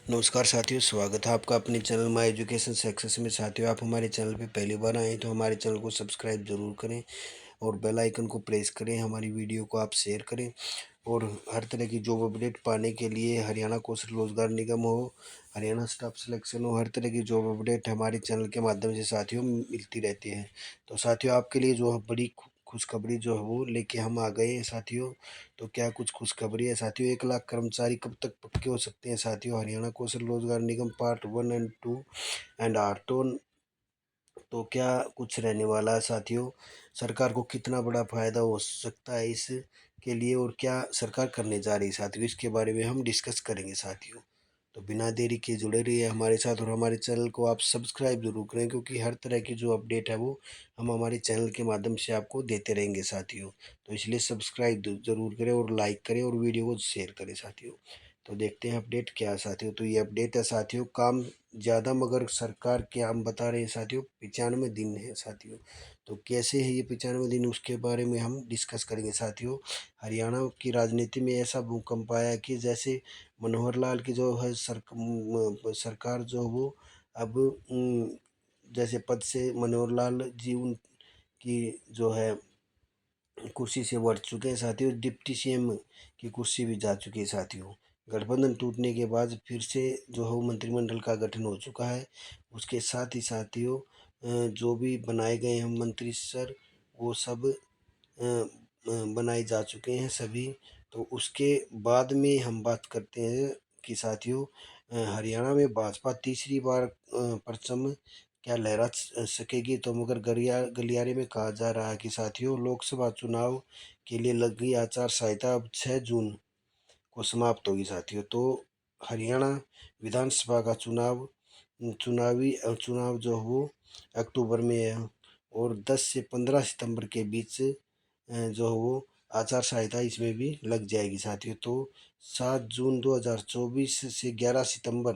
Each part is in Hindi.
नमस्कार साथियों, स्वागत है आपका अपने चैनल माय एजुकेशन सक्सेस में। साथियों, आप हमारे चैनल पे पहली बार आए हैं तो हमारे चैनल को सब्सक्राइब जरूर करें और बेल आइकन को प्रेस करें। हमारी वीडियो को आप शेयर करें और हर तरह की जॉब अपडेट पाने के लिए हरियाणा कौशल रोजगार निगम हो, हरियाणा स्टाफ सिलेक्शन हो, हर तरह की जॉब अपडेट हमारे चैनल के माध्यम से साथियों मिलती रहती है। तो साथियों, आपके लिए जो है बड़ी खुशखबरी जो है वो लेके हम आ गए हैं साथियों। तो क्या कुछ खुशखबरी है साथियों? 1 लाख कर्मचारी कब तक पक्के हो सकते हैं साथियों? हरियाणा कौशल रोजगार निगम पार्ट 1 एंड 2 एंड आर्टोन। तो क्या कुछ रहने वाला है साथियों? सरकार को कितना बड़ा फायदा हो सकता है इसके लिए, और क्या सरकार करने जा रही है साथियों, इसके बारे में हम डिस्कस करेंगे साथियों। तो बिना देरी के जुड़े रहिए हमारे साथ और हमारे चैनल को आप सब्सक्राइब जरूर करें, क्योंकि हर तरह की जो अपडेट है वो हम हमारे चैनल के माध्यम से आपको देते रहेंगे साथियों। तो इसलिए सब्सक्राइब जरूर करें और लाइक करें और वीडियो को शेयर करें साथियों। तो देखते हैं अपडेट क्या है साथियों। तो ये अपडेट है साथियों, काम ज़्यादा मगर सरकार के हम बता रहे हैं साथियों 95 दिन है साथियों। तो कैसे है ये 95 दिन, उसके बारे में हम डिस्कस करेंगे साथियों। हरियाणा की राजनीति में ऐसा भूकंप आया कि जैसे मनोहर लाल की जो है सरकार जो वो अब जैसे पद से मनोहर लाल जी उनकी जो है कुर्सी से बढ़ चुके हैं साथियों, डिप्टी सीएम की कुर्सी भी जा चुकी है साथियों। गठबंधन टूटने के बाद फिर से जो है वो मंत्रिमंडल का गठन हो चुका है। उसके साथ ही साथियों जो भी बनाए गए हैं मंत्री सर, वो सब बनाए जा चुके हैं सभी। तो उसके बाद में हम बात करते हैं कि साथियों हरियाणा में भाजपा तीसरी बार परचम क्या लहरा सकेगी? तो मगर गलियारे में कहा जा रहा है कि साथियों लोकसभा चुनाव के लिए लगी आचार संहिता अब 6 जून को समाप्त होगी साथियों। तो हरियाणा विधानसभा का चुनाव जो हो अक्टूबर में है, और 10 से 15 सितंबर के बीच जो है वो आचार संहिता इसमें भी लग जाएगी साथियों। तो 7 जून 2024 से 11 सितंबर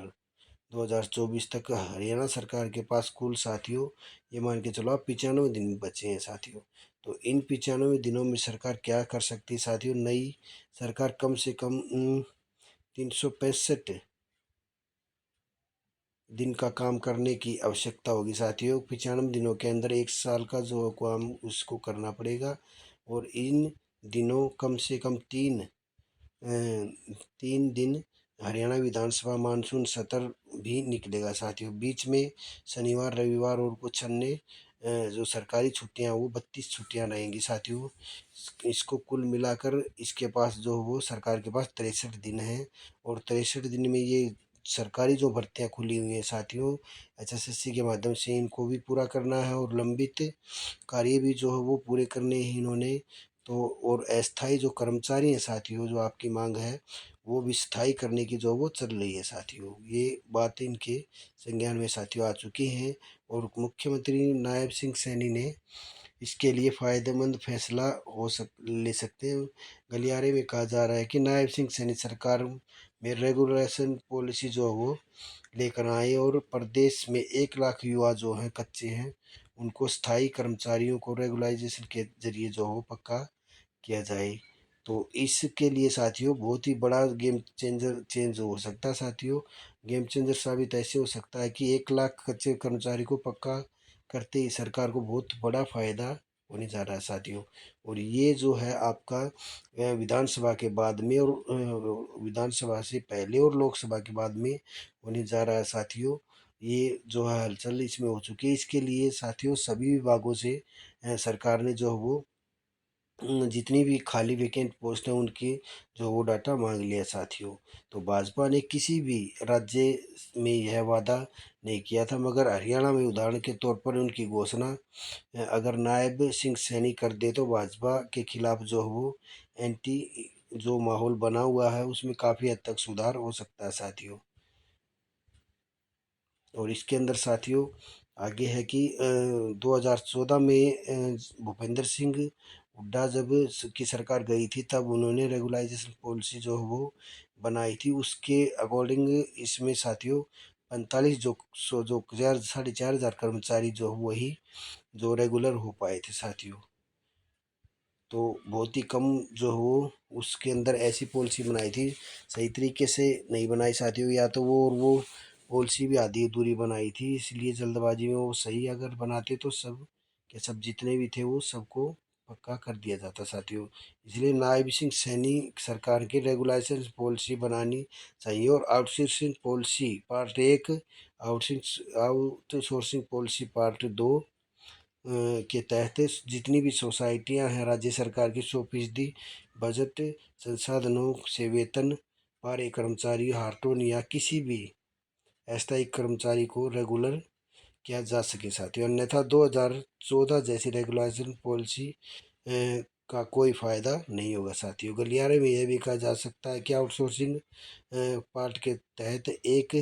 2024 तक हरियाणा सरकार के पास कुल साथियों ये मान के चलो आप 95 दिन बचे हैं साथियों। तो इन 95 दिनों में सरकार क्या कर सकती है साथियों? नई सरकार कम से कम 365 दिन का काम करने की आवश्यकता होगी साथियों। 95 दिनों के अंदर 1 साल का जो काम उसको करना पड़ेगा। और इन दिनों कम से कम 3 दिन हरियाणा विधानसभा मानसून सत्र भी निकलेगा साथियों। बीच में शनिवार रविवार और कुछ अन्य जो सरकारी छुट्टियां वो 32 छुट्टियां रहेंगी साथियों। इसको कुल मिलाकर इसके पास जो वो सरकार के पास 63 दिन है। और 63 दिन में ये सरकारी जो भर्तियां खुली हुई हैं साथियों एचएसएससी के माध्यम से, इनको भी पूरा करना है और लंबित कार्य भी जो है वो पूरे करने हैं इन्होंने। तो और अस्थायी जो कर्मचारी हैं साथियों, जो आपकी मांग है वो भी स्थायी करने की जो वो चल रही है साथियों। ये बात इनके संज्ञान में साथियों आ चुकी हैं। और मुख्यमंत्री नायब सिंह सैनी ने इसके लिए फ़ायदेमंद फैसला ले सकते हैं। गलियारे में कहा जा रहा है कि नायब सिंह सैनी सरकार में रेगुलेशन पॉलिसी जो है वो लेकर आए और प्रदेश में 1 लाख युवा जो हैं कच्चे हैं उनको स्थायी कर्मचारियों को रेगुलाइजेशन के जरिए जो हो पक्का किया जाए। तो इसके लिए साथियों बहुत ही बड़ा गेम चेंजर चेंज हो सकता है साथियों। गेम चेंजर साबित ऐसे हो सकता है कि 1 लाख कच्चे कर्मचारी को पक्का करते ही सरकार को बहुत बड़ा फायदा होने जा रहा है साथियों। और ये जो है आपका विधानसभा के बाद में और विधानसभा से पहले और लोकसभा के बाद में होने जा रहा है साथियों। ये जो है हलचल इसमें हो चुकी है। इसके लिए साथियों सभी विभागों से सरकार ने जो है वो जितनी भी खाली वैकेंट पोस्ट है उनकी जो वो डाटा मांग लिया साथियों। तो भाजपा ने किसी भी राज्य में यह वादा नहीं किया था, मगर हरियाणा में उदाहरण के तौर पर उनकी घोषणा अगर नायब सिंह सैनी कर दे तो भाजपा के खिलाफ जो है वो एंटी जो माहौल बना हुआ है उसमें काफ़ी हद तक सुधार हो सकता है साथियों। और इसके अंदर साथियों आगे है कि 2014 में भूपेंद्र सिंह हुड्डा जब की सरकार गई थी तब उन्होंने रेगुलाइजेशन पॉलिसी जो है वो बनाई थी। उसके अकॉर्डिंग इसमें साथियों 45 जो 4,500 कर्मचारी जो वही जो रेगुलर हो पाए थे साथियों। तो बहुत ही कम जो हो उसके अंदर ऐसी पॉलिसी बनाई थी, सही तरीके से नहीं बनाई साथियों। या तो वो पॉलिसी भी आधी अधूरी बनाई थी, इसलिए जल्दबाजी में वो सही अगर बनाते तो सब के सब जितने भी थे वो सबको पक्का कर दिया जाता साथियों। इसलिए नायब सिंह सैनी सरकार की रेगुलेशन पॉलिसी बनानी चाहिए। और outsourcing policy part 1, outsourcing policy part 2 के तहत जितनी भी सोसाइटियां हैं राज्य सरकार की 100% बजट संसाधनों से वेतन पर एक कर्मचारी हार्टोन या किसी भी अस्थायी कर्मचारी को रेगुलर किया जा सके साथियों। अन्यथा 2014 जैसी रेगुलेशन पॉलिसी का कोई फायदा नहीं होगा साथियों। गलियारे में यह भी कहा जा सकता है कि आउटसोर्सिंग पार्ट के तहत एक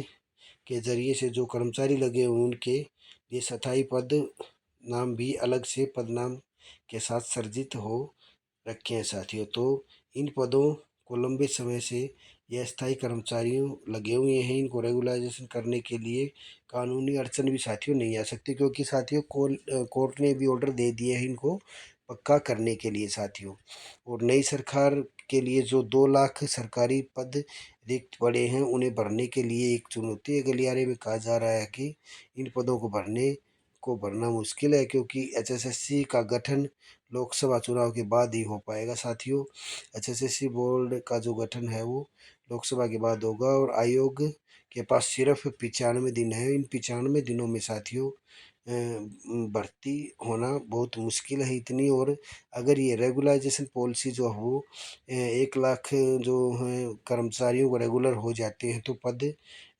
के जरिए से जो कर्मचारी लगे हुए उनके लिए स्थायी पद नाम भी अलग से पदनाम के साथ सर्जित हो रखे हैं साथियों। तो इन पदों को लंबे समय से ये स्थायी कर्मचारियों लगे हुए हैं, इनको रेगुलाइजेशन करने के लिए कानूनी अड़चन भी साथियों नहीं आ सकती, क्योंकि साथियों कोर्ट ने भी ऑर्डर दे दिए हैं इनको पक्का करने के लिए साथियों। और नई सरकार के लिए जो 2 लाख सरकारी पद रिक्त पड़े हैं उन्हें भरने के लिए एक चुनौती है। गलियारे में कहा जा रहा है कि इन पदों को भरना मुश्किल है, क्योंकि एचएसएससी का गठन लोकसभा चुनाव के बाद ही हो पाएगा साथियों। एचएसएससी बोर्ड का जो गठन है वो लोकसभा के बाद होगा, और आयोग के पास सिर्फ 95 दिन है। इन 95 दिनों में साथियों भर्ती होना बहुत मुश्किल है इतनी। और अगर ये रेगुलाइजेशन पॉलिसी जो हो 1 लाख जो है कर्मचारियों को रेगुलर हो जाते हैं तो पद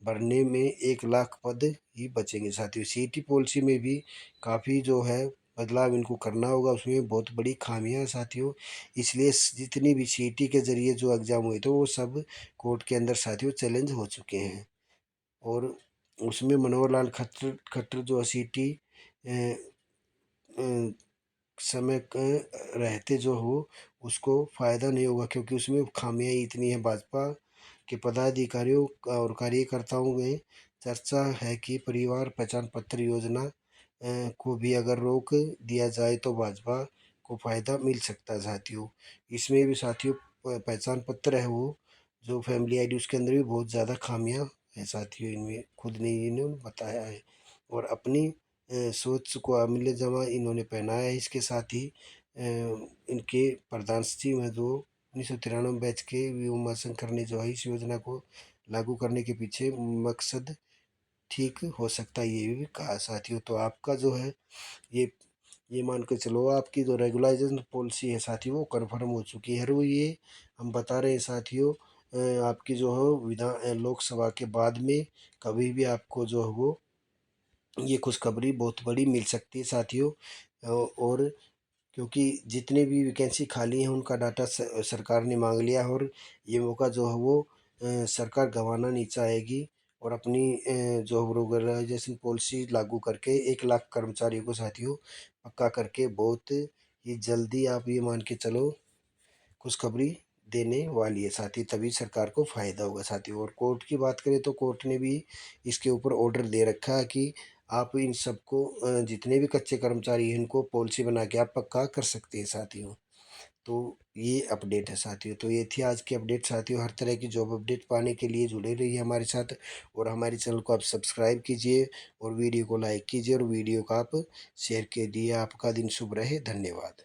भरने में 1 लाख पद ही बचेंगे साथियों। सीटी पॉलिसी में भी काफ़ी जो है बदलाव इनको करना होगा, उसमें बहुत बड़ी खामियां हैं साथियों। इसलिए जितनी भी सीटी के जरिए जो एग्ज़ाम हुए थे वो सब कोर्ट के अंदर साथियों चैलेंज हो चुके हैं। और उसमें मनोहर लाल खट्टर खट्टर जो सीटी समय रहते जो हो उसको फ़ायदा नहीं होगा, क्योंकि उसमें खामियां इतनी हैं। भाजपा के पदाधिकारियों और कार्यकर्ताओं में चर्चा है कि परिवार पहचान पत्र योजना को भी अगर रोक दिया जाए तो भाजपा को फ़ायदा मिल सकता है साथियों। इसमें भी साथियों पहचान पत्र है वो जो फैमिली आईडी, उसके अंदर भी बहुत ज़्यादा खामियां हैं साथियों, इनमें खुद ने इन्होंने बताया है। और अपनी सोच को अमूल्य जमा इन्होंने पहनाया है। इसके साथ ही इनके प्रधान सचिव हैं जो 1993 बैच के उमा शंकर ने जो है इस योजना को लागू करने के पीछे मकसद ठीक हो सकता है, ये भी कहा साथियों। तो आपका जो है ये ये मान के चलो आपकी जो रेगुलाइजेशन पॉलिसी है साथियों वो कन्फर्म हो चुकी है। और ये हम बता रहे हैं साथियों आपकी जो है विधान लोकसभा के बाद में कभी भी आपको जो है वो ये खुशखबरी बहुत बड़ी मिल सकती है साथियों। और क्योंकि जितने भी वैकेंसी खाली हैं उनका डाटा सरकार ने मांग लिया है, और ये मौका जो है वो सरकार गंवाना नहीं चाहेगी। और अपनी जो रेगुलराइजेशन पॉलिसी लागू करके 1 लाख कर्मचारियों को साथियों पक्का करके बहुत ही जल्दी आप ये मान के चलो खुशखबरी देने वाली है साथी, तभी सरकार को फ़ायदा होगा साथियों। और कोर्ट की बात करें तो कोर्ट ने भी इसके ऊपर ऑर्डर दे रखा है कि आप इन सबको जितने भी कच्चे कर्मचारी हैं इनको पॉलिसी बना के आप पक्का कर सकते हैं साथियों। तो ये अपडेट है साथियों। तो ये थी आज की अपडेट साथियों। हर तरह की जॉब अपडेट पाने के लिए जुड़े रहिए हमारे साथ, और हमारे चैनल को आप सब्सक्राइब कीजिए और वीडियो को लाइक कीजिए और वीडियो को आप शेयर कीजिए। आपका दिन शुभ रहे। धन्यवाद।